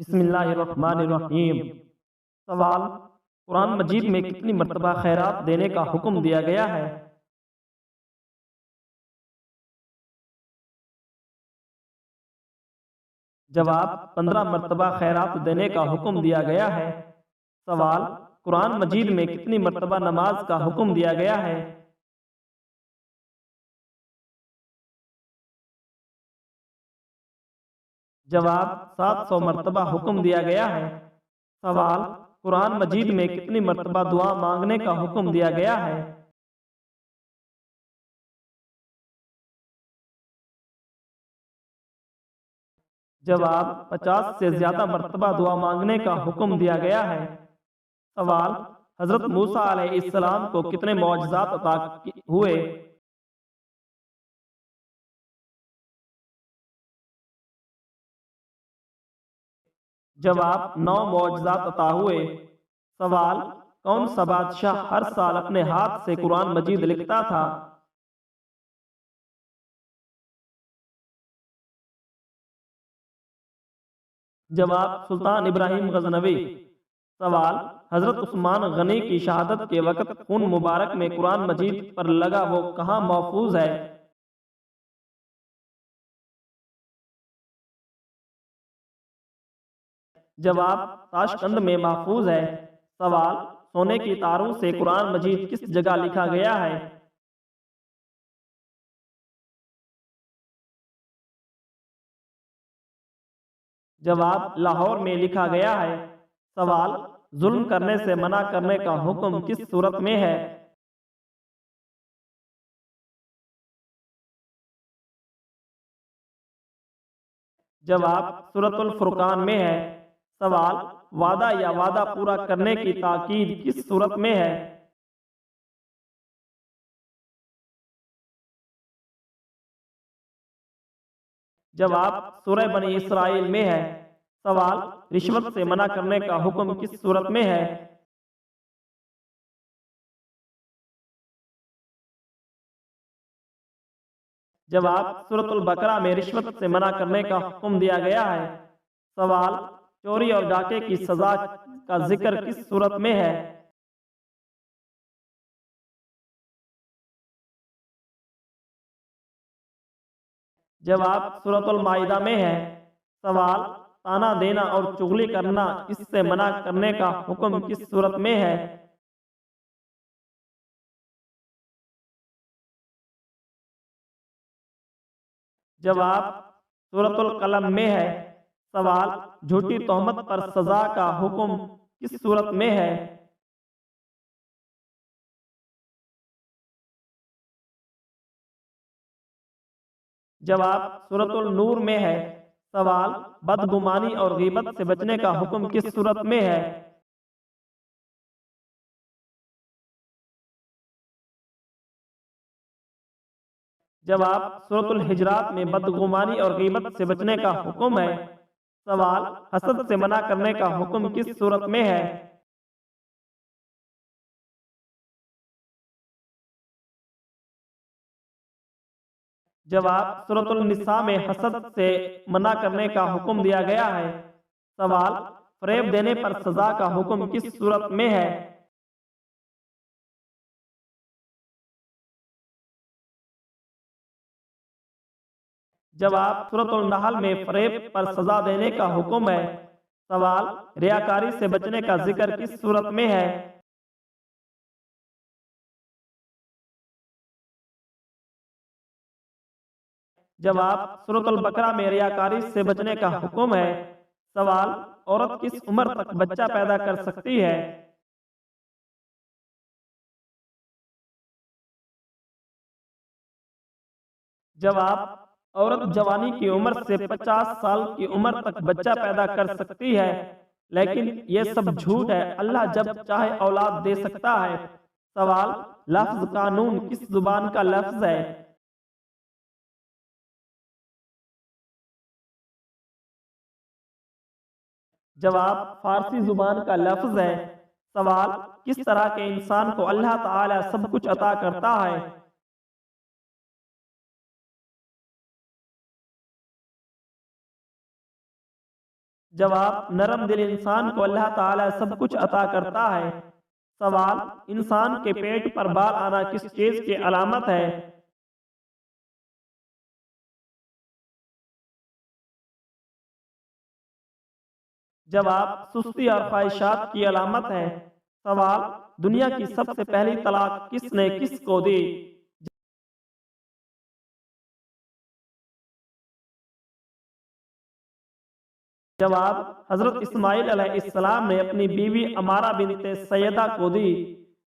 بسم اللہ الرحمن الرحیم۔ سوال: قرآن مجید میں کتنی مرتبہ خیرات دینے کا حکم دیا گیا ہے؟ جواب: 15 مرتبہ خیرات دینے کا حکم دیا گیا ہے۔ سوال: قرآن مجید میں کتنی مرتبہ نماز کا حکم دیا گیا ہے؟ جواب: 700 مرتبہ حکم دیا گیا ہے۔ سوال: قرآن مجید میں کتنی مرتبہ دعا مانگنے کا حکم دیا گیا ہے؟ جواب: 50 سے زیادہ مرتبہ دعا مانگنے کا حکم دیا گیا ہے۔ سوال: حضرت موسیٰ علیہ السلام کو کتنے معجزات عطا ہوئے؟ جواب: 9 معجزات عطا ہوئے۔ سوال: کون سا بادشاہ ہر سال اپنے ہاتھ سے قرآن مجید لکھتا تھا؟ جواب: سلطان ابراہیم غزنوی۔ سوال: حضرت عثمان غنی کی شہادت کے وقت خون مبارک میں قرآن مجید پر لگا وہ کہاں محفوظ ہے؟ جواب: تاشقند میں محفوظ ہے۔ سوال: سونے کی تاروں سے قرآن مجید کس جگہ لکھا گیا ہے؟ جواب: لاہور میں لکھا گیا ہے۔ سوال: ظلم کرنے سے منع کرنے کا حکم کس صورت میں ہے؟ جواب: سورۃ الفرقان میں ہے۔ سوال: وعدہ یا وعدہ پورا کرنے کی تاکید کس صورت میں ہے؟ جواب: سورہ بنی اسرائیل میں ہے۔ سوال: رشوت سے منع کرنے کا حکم کس صورت میں ہے؟ جواب: سورۃ البقرہ میں رشوت سے منع کرنے کا حکم دیا گیا ہے۔ سوال: چوری اور ڈاکے کی سزا کا ذکر کس صورت میں ہے؟ جواب: سورۃ المائدہ میں ہے۔ سوال: طعنہ دینا اور چغلی کرنا اس سے منع کرنے کا حکم کس صورت میں ہے؟ جواب: سورۃ القلم میں ہے۔ سوال: جھوٹی تہمت پر سزا کا حکم کس صورت میں ہے؟ جواب: سورۃ النور میں ہے۔ سوال: بدگمانی اور غیبت سے بچنے کا حکم کس صورت میں ہے؟ جواب: سورۃ الحجرات میں بدگمانی اور غیبت سے بچنے کا حکم ہے۔ سوال: حسد سے منع کرنے کا حکم کس صورت میں ہے؟ جواب: سورۃ النساء میں حسد سے منع کرنے کا حکم دیا گیا ہے۔ سوال: فریب دینے پر سزا کا حکم کس صورت میں ہے؟ جواب: سورۃ النحل میں فریب پر سزا دینے کا حکم ہے۔ سوال: ریاکاری سے بچنے کا ذکر کس صورت میں ہے؟ جواب: سورۃ البقرہ میں ریاکاری سے بچنے کا حکم ہے۔ سوال: عورت کس عمر تک بچہ پیدا کر سکتی ہے؟ جواب: عورت جوانی کی عمر سے 50 سال کی عمر تک بچہ پیدا کر سکتی ہے، لیکن یہ سب جھوٹ ہے، اللہ جب چاہے اولاد دے سکتا ہے۔ سوال: لفظ قانون کس زبان کا لفظ ہے؟ جواب: فارسی زبان کا لفظ ہے۔ سوال: کس طرح کے انسان کو اللہ تعالی سب کچھ عطا کرتا ہے؟ جواب: نرم دل انسان کو اللہ تعالیٰ سب کچھ عطا کرتا ہے۔ سوال: انسان کے پیٹ پر بال آنا کس چیز کی علامت ہے؟ جواب: سستی اور خواہشات کی علامت ہے۔ سوال: دنیا کی سب سے پہلی طلاق کس نے کس کو دی؟ جواب: حضرت اسماعیل علیہ السلام نے اپنی بیوی امارہ بنت سیدہ کو دی۔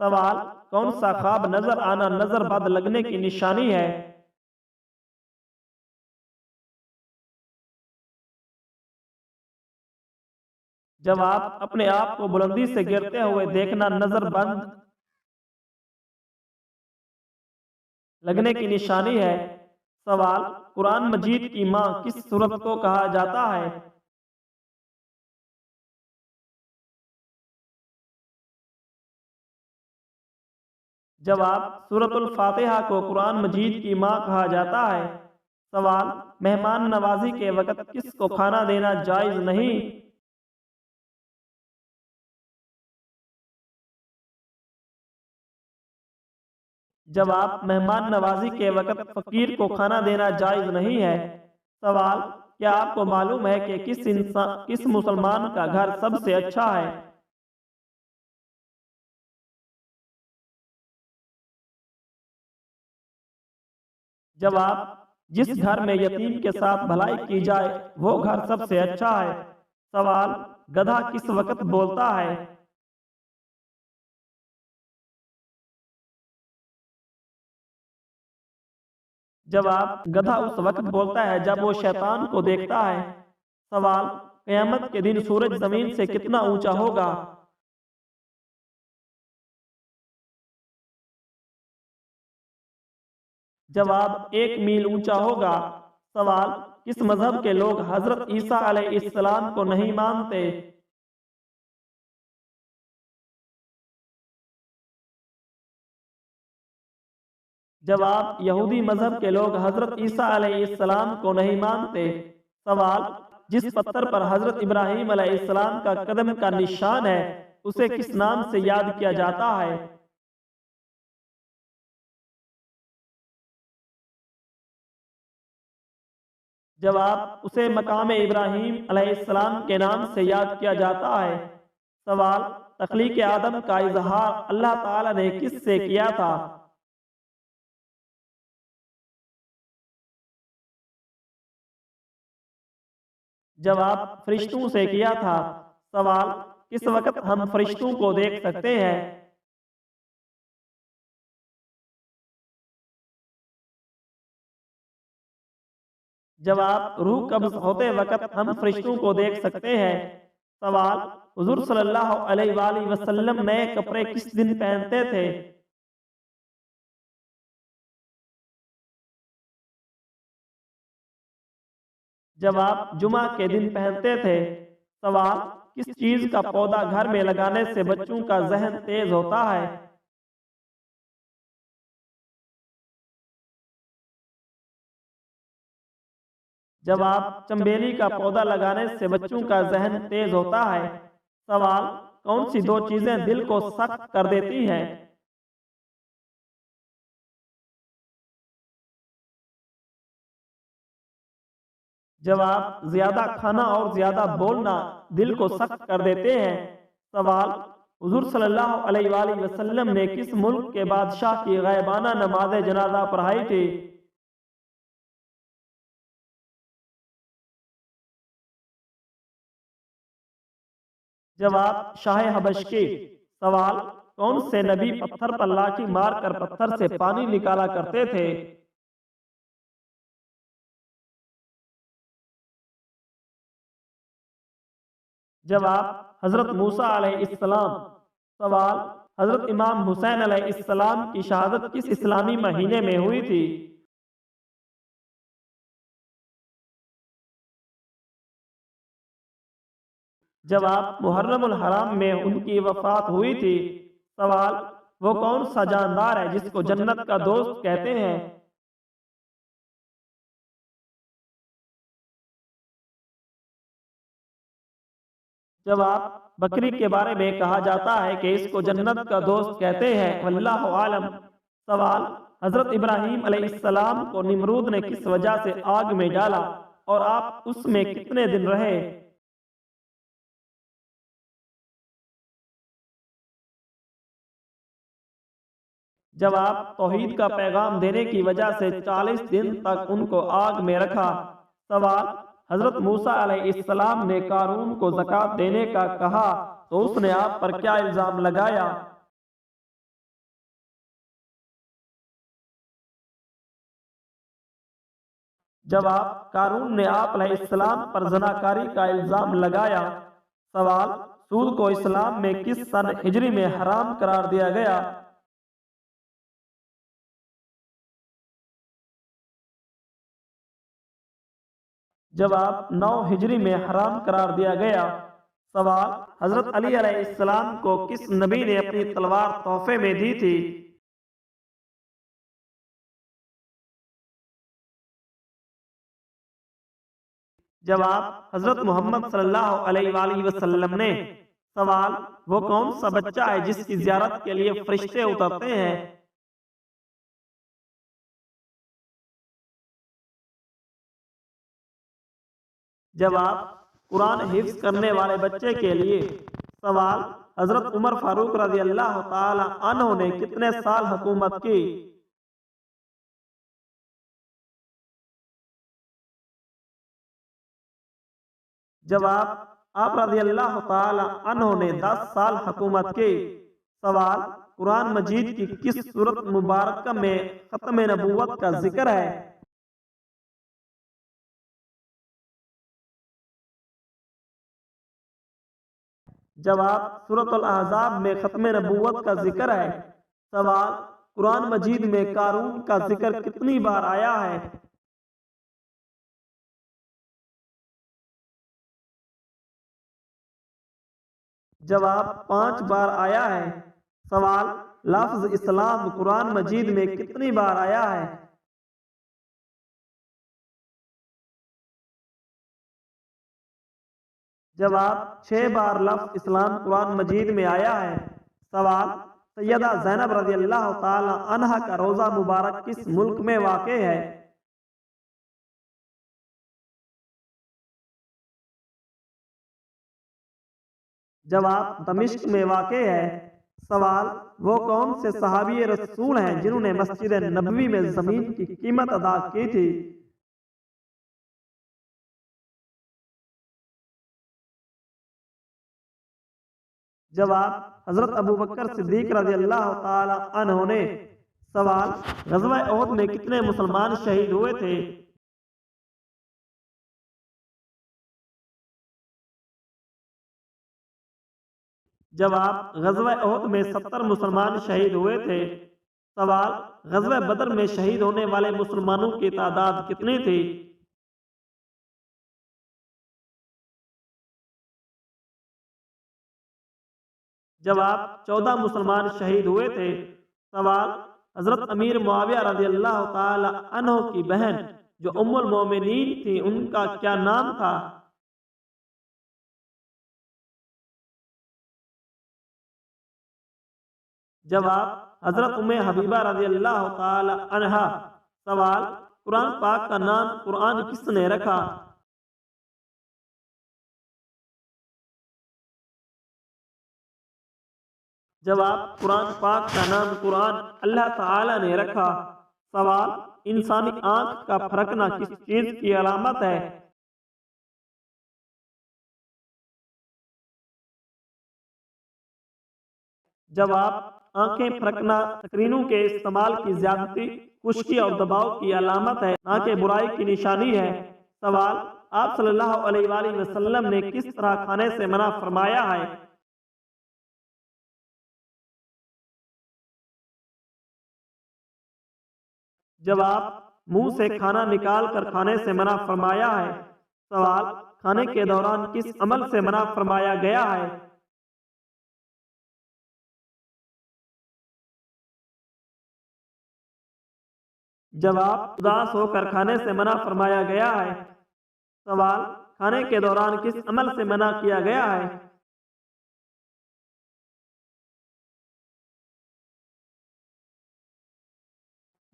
سوال: کون سا خواب نظر آنا نظر بد لگنے کی نشانی ہے؟ جواب: اپنے آپ کو بلندی سے گرتے ہوئے دیکھنا نظر بند لگنے کی نشانی ہے۔ سوال: قرآن مجید کی ماں کس سورت کو کہا جاتا ہے؟ جواب: سورۃ الفاتحہ کو قرآن مجید کی ماں کہا جاتا ہے۔ سوال: مہمان نوازی کے وقت کس کو کھانا دینا جائز نہیں؟ جواب: مہمان نوازی کے وقت فقیر کو کھانا دینا جائز نہیں ہے۔ سوال: کیا آپ کو معلوم ہے کہ کس مسلمان کا گھر سب سے اچھا ہے؟ جواب: جس گھر میں یتیم کے ساتھ بھلائی کی جائے وہ گھر سب سے اچھا ہے۔ سوال: گدھا کس وقت بولتا ہے؟ جواب: گدھا اس وقت بولتا ہے جب وہ شیطان کو دیکھتا ہے۔ سوال: قیامت کے دن سورج زمین سے کتنا اونچا ہوگا؟ جواب: 1 میل اونچا ہوگا۔ سوال: کس مذہب کے لوگ حضرت عیسیٰ علیہ السلام کو نہیں مانتے؟ جواب: یہودی مذہب کے لوگ حضرت عیسیٰ علیہ السلام کو نہیں مانتے۔ سوال: جس پتھر پر حضرت ابراہیم علیہ السلام کا قدم کا نشان ہے اسے کس نام سے یاد کیا جاتا ہے؟ جواب: اسے مقام ابراہیم علیہ السلام کے نام سے یاد کیا جاتا ہے۔ سوال: تخلیق آدم کا اظہار اللہ تعالی نے کس سے کیا تھا؟ جواب: فرشتوں سے کیا تھا۔ سوال: کس وقت ہم فرشتوں کو دیکھ سکتے ہیں؟ جواب: روح قبض ہوتے وقت ہم فرشتوں کو دیکھ سکتے ہیں۔ سوال: حضور صلی اللہ علیہ وآلہ وسلم نئے کپڑے کس دن پہنتے تھے؟ جواب: جمعہ کے دن پہنتے تھے۔ سوال: کس چیز کا پودا گھر میں لگانے سے بچوں کا ذہن تیز ہوتا ہے؟ جواب: چنبیلی کا پودا لگانے سے بچوں کا ذہن تیز ہوتا ہے۔ سوال: کون سی 2 چیزیں دل کو سخت کر دیتی ہیں؟ جواب: زیادہ کھانا اور زیادہ بولنا دل کو سخت کر دیتے ہیں۔ سوال: حضور صلی اللہ علیہ وآلہ وسلم نے کس ملک کے بادشاہ کی غائبانہ نماز جنازہ پڑھائی تھی؟ جواب: شاہ حبش کی۔ سوال: کون سے نبی پتھر پر لاٹھی مار کر پتھر سے پانی نکالا کرتے تھے؟ جواب: حضرت موسیٰ علیہ السلام۔ سوال: حضرت امام حسین علیہ السلام کی شہادت کس اسلامی مہینے میں ہوئی تھی؟ جواب: محرم الحرام میں ان کی وفات ہوئی تھی۔ سوال: وہ کون سا جاندار ہے جس کو جنت کا دوست کہتے ہیں؟ جواب: بکری کے بارے میں کہا جاتا ہے کہ اس کو جنت کا دوست کہتے ہیں، واللہ عالم۔ سوال: حضرت ابراہیم علیہ السلام کو نمرود نے کس وجہ سے آگ میں ڈالا اور آپ اس میں کتنے دن رہے؟ جواب: توحید کا پیغام دینے کی وجہ سے 40 دن تک ان کو آگ میں رکھا۔ سوال: حضرت موسیٰ علیہ السلام نے قارون کو زکوٰۃ دینے کا کہا تو اس نے آپ پر کیا الزام لگایا؟ جواب: قارون نے آپ علیہ السلام پر زناکاری کا الزام لگایا۔ سوال: سود کو اسلام میں کس سن ہجری میں حرام قرار دیا گیا؟ جواب: 9 ہجری میں حرام قرار دیا گیا۔ سوال: حضرت علی علیہ السلام کو کس نبی نے اپنی تلوار تحفے میں دی تھی؟ جواب: حضرت محمد صلی اللہ علیہ وآلہ وسلم نے۔ سوال: وہ کون سا بچہ ہے جس کی زیارت کے لیے فرشتے اترتے ہیں؟ جواب: قرآن حفظ کرنے والے بچے کے لیے۔ سوال: حضرت عمر فاروق رضی اللہ تعالی عنہ نے کتنے سال حکومت کی؟ جواب: آپ رضی اللہ تعالی عنہ نے 10 سال حکومت کی۔ سوال: قرآن مجید کی کس سورت مبارکہ میں ختم نبوت کا ذکر ہے؟ جواب: سورۃ الاحزاب میں ختم نبوت کا ذکر ہے۔ سوال: قرآن مجید میں قارون کا ذکر کتنی بار آیا ہے؟ جواب: 5 بار آیا ہے۔ سوال: لفظ اسلام قرآن مجید میں کتنی بار آیا ہے؟ جواب: 6 بار لفظ اسلام قرآن مجید میں آیا ہے۔ سوال: سیدہ زینب رضی اللہ تعالی عنہا کا روضہ مبارک کس ملک میں واقع ہے؟ جواب: دمشق میں واقع ہے۔ سوال: وہ کون سے صحابی رسول ہیں جنہوں نے مسجد نبوی میں زمین کی قیمت ادا کی تھی؟ جواب: حضرت ابوبکر صدیق رضی اللہ تعالی عنہ نے۔ سوال: غزوہ احد میں کتنے مسلمان شہید ہوئے تھے؟ جواب: غزوہ احد میں 70 مسلمان شہید ہوئے تھے۔ سوال: غزوہ بدر میں شہید ہونے والے مسلمانوں کی تعداد کتنی تھی؟ جواب: 14 مسلمان شہید ہوئے تھے۔ سوال: حضرت امیر معاویہ رضی اللہ تعالی عنہ کی بہن جو ام المومنین تھی ان کا کیا نام تھا؟ جواب: حضرت ام حبیبہ رضی اللہ تعالی عنہا۔ سوال: قرآن پاک کا نام قرآن کس نے رکھا؟ جواب: قرآن پاک کا نام قرآن اللہ تعالی نے رکھا۔ سوال: انسانی آنکھ کا پھرکنا کس چیز کی علامت ہے؟ جواب: آنکھیں پھرکنا سکرینوں کے استعمال کی زیادتی، خشکی اور دباؤ کی علامت ہے، نہ کہ برائی کی نشانی ہے۔ سوال: آپ صلی اللہ علیہ وآلہ وسلم نے کس طرح کھانے سے منع فرمایا ہے؟ جواب: منہ سے کھانا نکال کر کھانے سے منع فرمایا ہے۔ سوال: کھانے کے دوران کس عمل سے منع فرمایا گیا ہے؟ جواب: اداس ہو کر کھانے سے منع فرمایا گیا ہے۔ سوال: کھانے کے دوران کس عمل سے منع کیا گیا ہے؟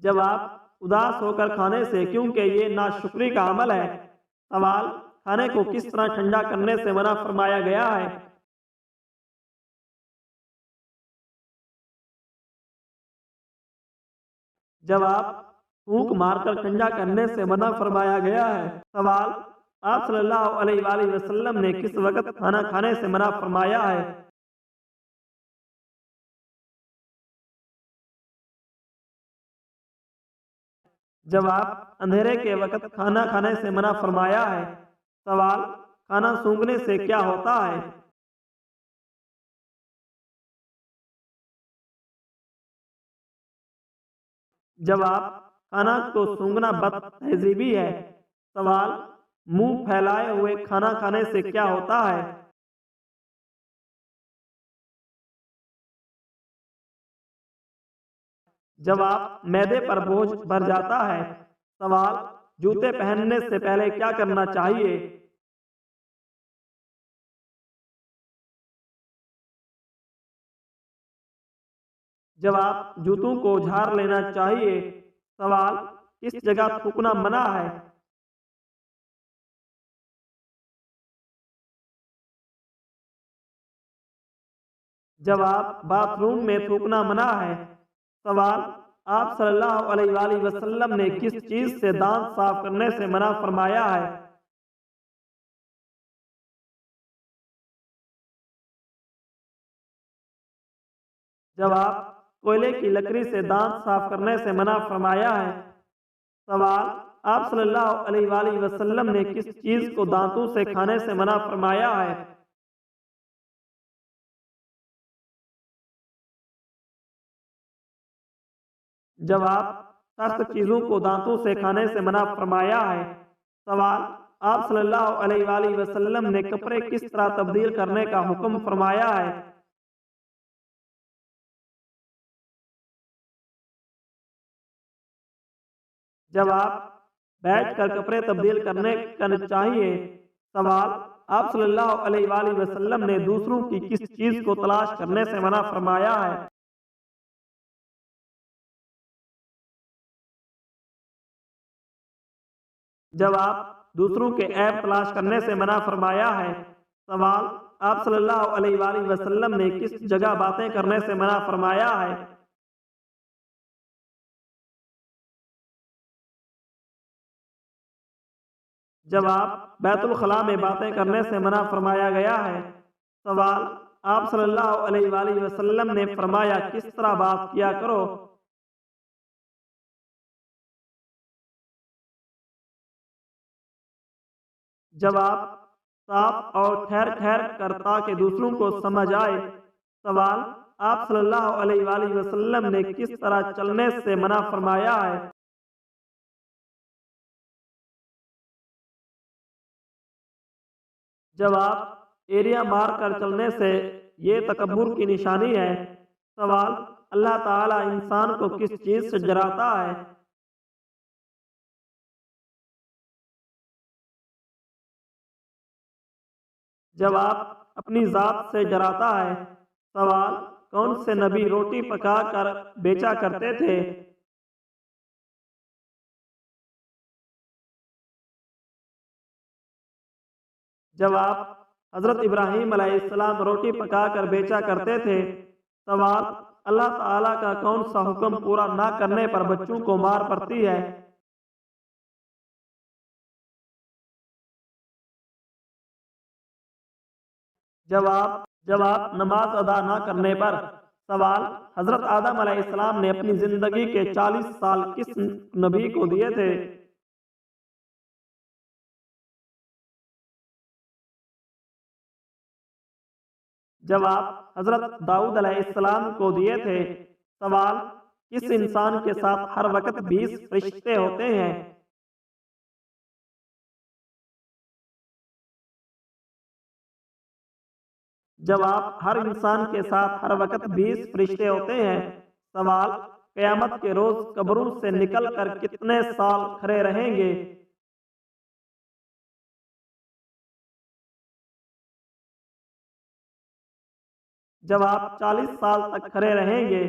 جواب: اداس ہو کر کھانے سے، کیونکہ یہ ناشکری کا عمل ہے۔ سوال: کھانے کو کس طرح ٹھنڈا کرنے سے منع فرمایا گیا ہے؟ جواب: پھونک مار کر ٹھنڈا کرنے سے منع فرمایا گیا ہے۔ سوال: آپ صلی اللہ علیہ وآلہ وسلم نے کس وقت کھانا کھانے سے منع فرمایا ہے؟ جواب: اندھیرے کے وقت کھانا کھانے سے منع فرمایا ہے۔ سوال: کھانا سونگھنے سے کیا ہوتا ہے؟ جواب: کھانا کو سونگھنا بد تہذیبی ہے۔ سوال: منہ پھیلائے ہوئے کھانا کھانے سے کیا ہوتا ہے؟ جواب: معدے پر بوجھ بڑھ جاتا ہے۔ سوال: جوتے پہننے سے پہلے کیا کرنا چاہیے؟ جواب: جوتوں کو جھاڑ لینا چاہیے۔ سوال: کس جگہ تھوکنا منع ہے؟ جواب: باتھ روم میں تھوکنا منع ہے۔ سوال: آپ صلی اللہ علیہ وآلہ وسلم نے کس چیز سے دانت صاف کرنے سے منع فرمایا ہے؟ جواب: کوئلے کی لکڑی سے دانت صاف کرنے سے منع فرمایا ہے۔ سوال: آپ صلی اللہ علیہ وآلہ وسلم نے کس چیز کو دانتوں سے کھانے سے منع فرمایا ہے؟ جواب: سخت چیزوں کو دانتوں سے کھانے سے منع فرمایا ہے۔ سوال: آپ صلی اللہ علیہ وآلہ وسلم نے کپڑے کس طرح تبدیل کرنے کا حکم فرمایا ہے؟ جواب: بیٹھ کر کپڑے تبدیل کرنے چاہیے۔ سوال: آپ صلی اللہ علیہ وآلہ وسلم نے دوسروں کی کس چیز کو تلاش کرنے سے منع فرمایا ہے؟ جواب: دوسروں کے عیب تلاش کرنے سے منع فرمایا ہے۔ سوال: آپ صلی اللہ علیہ وآلہ وسلم نے کس جگہ باتیں کرنے سے منع فرمایا ہے؟ جواب: بیت الخلاء میں باتیں کرنے سے منع فرمایا گیا ہے۔ سوال: آپ صلی اللہ علیہ وآلہ وسلم نے فرمایا کس طرح بات کیا کرو؟ جواب: صاف اور ٹھہر ٹھہر کر تاکہ دوسروں کو سمجھ آئے۔ سوال: آپ صلی اللہ علیہ وآلہ وسلم نے کس طرح چلنے سے منع فرمایا ہے؟ جواب: ایریا مار کر چلنے سے، یہ تکبر کی نشانی ہے۔ سوال: اللہ تعالیٰ انسان کو کس چیز سے ڈراتا ہے؟ جواب: اپنی ذات سے ڈراتا ہے۔ سوال: کون سے نبی روٹی پکا کر بیچا کرتے تھے؟ جواب: حضرت ابراہیم علیہ السلام روٹی پکا کر بیچا کرتے تھے۔ سوال: اللہ تعالیٰ کا کون سا حکم پورا نہ کرنے پر بچوں کو مار پڑتی ہے؟ جواب: نماز ادا نہ کرنے پر۔ سوال: حضرت آدم علیہ السلام نے اپنی زندگی کے 40 سال کس نبی کو دیے تھے؟ جواب: حضرت داؤد علیہ السلام کو دیے تھے۔ سوال: کس انسان کے ساتھ ہر وقت 20 فرشتے ہوتے ہیں؟ جواب: ہر انسان کے ساتھ ہر وقت 20 فرشتے ہوتے ہیں۔ سوال: قیامت کے روز قبروں سے نکل کر کتنے سال کھڑے رہیں گے؟ جواب: 40 سال تک کھڑے رہیں گے۔